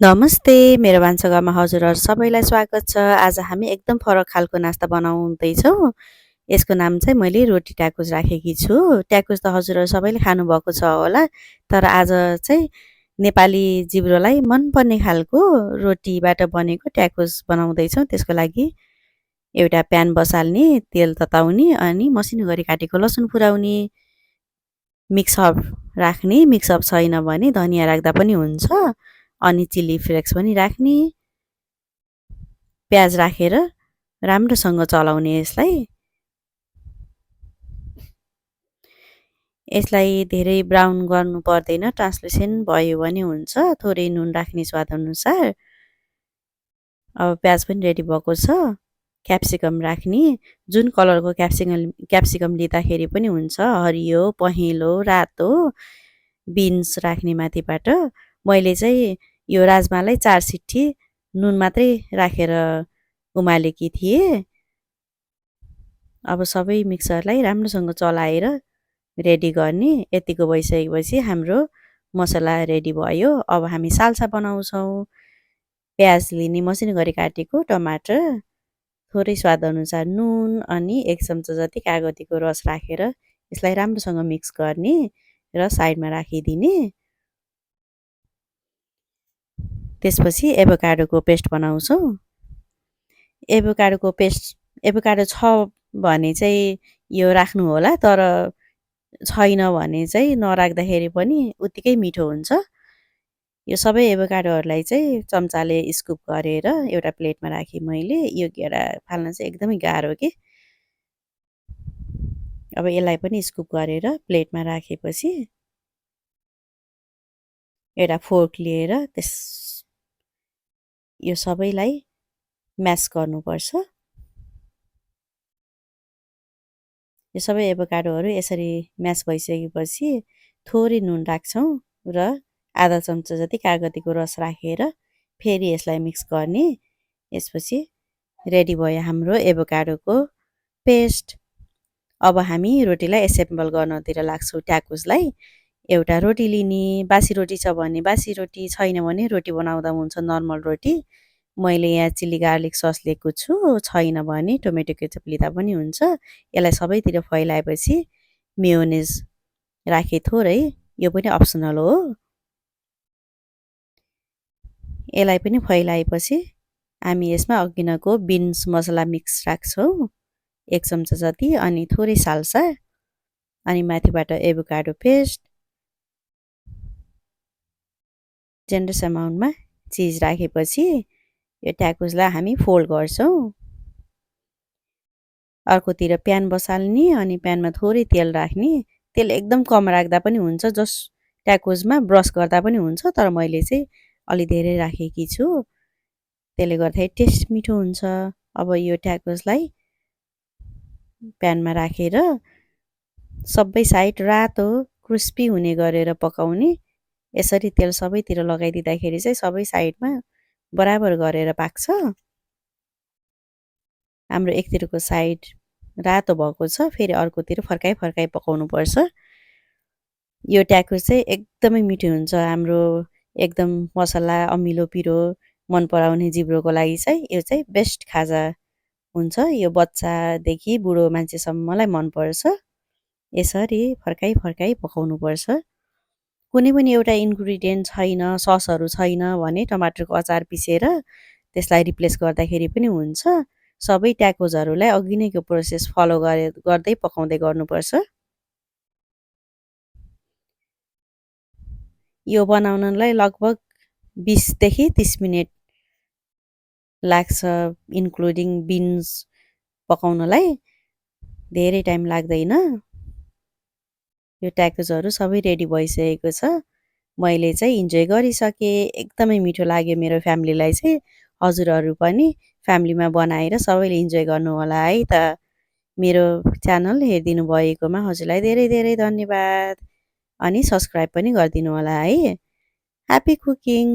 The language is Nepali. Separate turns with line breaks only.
नमस्ते, मेरो भान्साघरमा हजुरहरू सबैलाई स्वागत छ। आज हामी एकदम फरक खालको नास्ता बनाउँदैछौँ। यसको नाम चाहिँ मैले रोटी ट्याकोस राखेकी छु। ट्याकोस त हजुरहरू सबैले खानुभएको छ होला, तर आज चाहिँ नेपाली जिब्रोलाई मनपर्ने खालको रोटीबाट बनेको ट्याकोस बनाउँदैछौँ। त्यसको लागि एउटा प्यान बसाल्ने, तेल तताउने अनि मसिनो गरी काटेको लसुन फुराउने, मिक्सअप राख्ने, मिक्सअप छैन भने धनियाँ राख्दा पनि हुन्छ, अनि चिल्ली फ्लेक्स पनि राख्ने, प्याज राखेर राम्रोसँग चलाउने यसलाई धेरै ब्राउन गर्नु पर्दैन, ट्रान्सलुसेन्ट भयो भने हुन्छ। थोरै नुन राख्ने स्वादअनुसार। अब प्याज पनि रेडी भएको छ। क्याप्सिकम राख्ने, जुन कलरको क्याप्सिकम लिँदाखेरि पनि हुन्छ, हरियो, पहेँलो, रातो, बिन्स राख्ने माथिबाट। मैले चाहिँ यो राजमालाई 4 सिट्ठी नुन मात्रै राखेर उमालेकी थिएँ। अब सबै मिक्सरलाई राम्रोसँग चलाएर रेडी गर्ने। यतिको भइसकेपछि हाम्रो मसला रेडी भयो। अब हामी साल्सा बनाउँछौँ। प्याज लिने, मसिनो गरी काटेको टमाटर, थोरै स्वादअनुसार नुन अनि 1 चम्चा जति कागतीको रस राखेर यसलाई राम्रोसँग मिक्स गर्ने र साइडमा राखिदिने। त्यसपछि एभोकाडोको पेस्ट बनाउँछौँ। एभोकाडो छ भने चाहिँ यो राख्नु होला, तर छैन भने चाहिँ नराख्दाखेरि पनि उत्तिकै मिठो हुन्छ। यो सबै एभोकाडोहरूलाई चाहिँ चम्चाले स्कुप गरेर एउटा प्लेटमा राखेँ मैले। यो घेरा फाल्न चाहिँ एकदमै गाह्रो के। अब यसलाई पनि स्कुप गरेर प्लेटमा राखेपछि एउटा फोर्क लिएर यो सबैलाई म्यास गर्नुपर्छ। यो सबै एभोकाडोहरू यसरी म्यास भइसकेपछि थोरै नुन राख्छौँ र आधा चम्चा जति कागतीको रस राखेर फेरि यसलाई मिक्स गर्ने। यसपछि रेडी भयो हाम्रो एभोकाडोको पेस्ट। अब हामी रोटीलाई एसेम्बल गर्नतिर लाग्छौँ। ट्याकोसलाई एउटा रोटी लिने, बासी रोटी छ भने बासी रोटी, छैन भने रोटी बनाउँदा हुन्छ, नर्मल रोटी। मैले यहाँ चिल्ली गार्लिक सस लिएको छु, छैन भने टोमेटो केचप लिँदा पनि हुन्छ। यसलाई सबैतिर फैलाएपछि मेयोनेज राखेँ थोरै, यो पनि अप्सनल हो। यसलाई पनि फैलाएपछि हामी यसमा अघिनको बिन्स मसला मिक्स राख्छौँ 1 चम्चा जति, अनि थोरै साल्सा, अनि माथिबाट एभोकाडो पेस्ट, जेनरस अमाउन्टमा चिज राखेपछि यो ट्याकोसलाई हामी फोल्ड गर्छौँ। अर्कोतिर प्यान बसाल्ने अनि प्यानमा थोरै तेल राख्ने। तेल एकदम कम राख्दा पनि हुन्छ, जस ट्याकोसमा ब्रस गर्दा पनि हुन्छ, तर मैले चाहिँ अलि धेरै राखेकी छु। त्यसले गर्दाखेरि टेस्ट मिठो हुन्छ। अब यो ट्याकोसलाई प्यानमा राखेर सबै साइड रातो क्रिस्पी हुने गरेर पकाउने। यसरी तेल सबैतिर लगाइदिँदाखेरि चाहिँ सबै साइडमा बराबर गरेर पाक्छ। हाम्रो एकतिरको साइड रातो भएको छ, फेरि अर्कोतिर फर्काइ पकाउनुपर्छ। यो ट्याकोस चाहिँ एकदमै मिठो हुन्छ। हाम्रो एकदम मसला अमिलो पिरो मन पराउने जिब्रोको लागि चाहिँ यो चाहिँ बेस्ट खाजा हुन्छ। यो बच्चादेखि बुढो मान्छेसम्मलाई मनपर्छ। यसरी फर्काइ पकाउनुपर्छ। कुनै पनि एउटा इन्ग्रिडियन्ट छैन, ससहरू छैन भने टमाटरको अचार पिसेर त्यसलाई रिप्लेस गर्दाखेरि पनि हुन्छ। सबै ट्याकोसहरूलाई अघि नैको प्रोसेस फलो गर्दै पकाउँदै गर्नुपर्छ। यो बनाउनलाई लगभग 20 देखि 30 मिनट लाग्छ, इन्क्लुडिङ बिन्स पकाउनलाई धेरै टाइम लाग्दैन। यो ट्याकोसहरू सबै रेडी भइसकेको छ। मैले चाहिँ इन्जोय गरिसकेँ। एकदमै मिठो लाग्यो मेरो फ्यामिलीलाई चाहिँ। हजुरहरू पनि फ्यामिलीमा बनाएर सबैले इन्जोय गर्नुहोला है त। मेरो च्यानल हेरिदिनु भएकोमा हजुरलाई धेरै धेरै धन्यवाद, अनि सब्सक्राइब पनि गरिदिनु होला है। Happy cooking.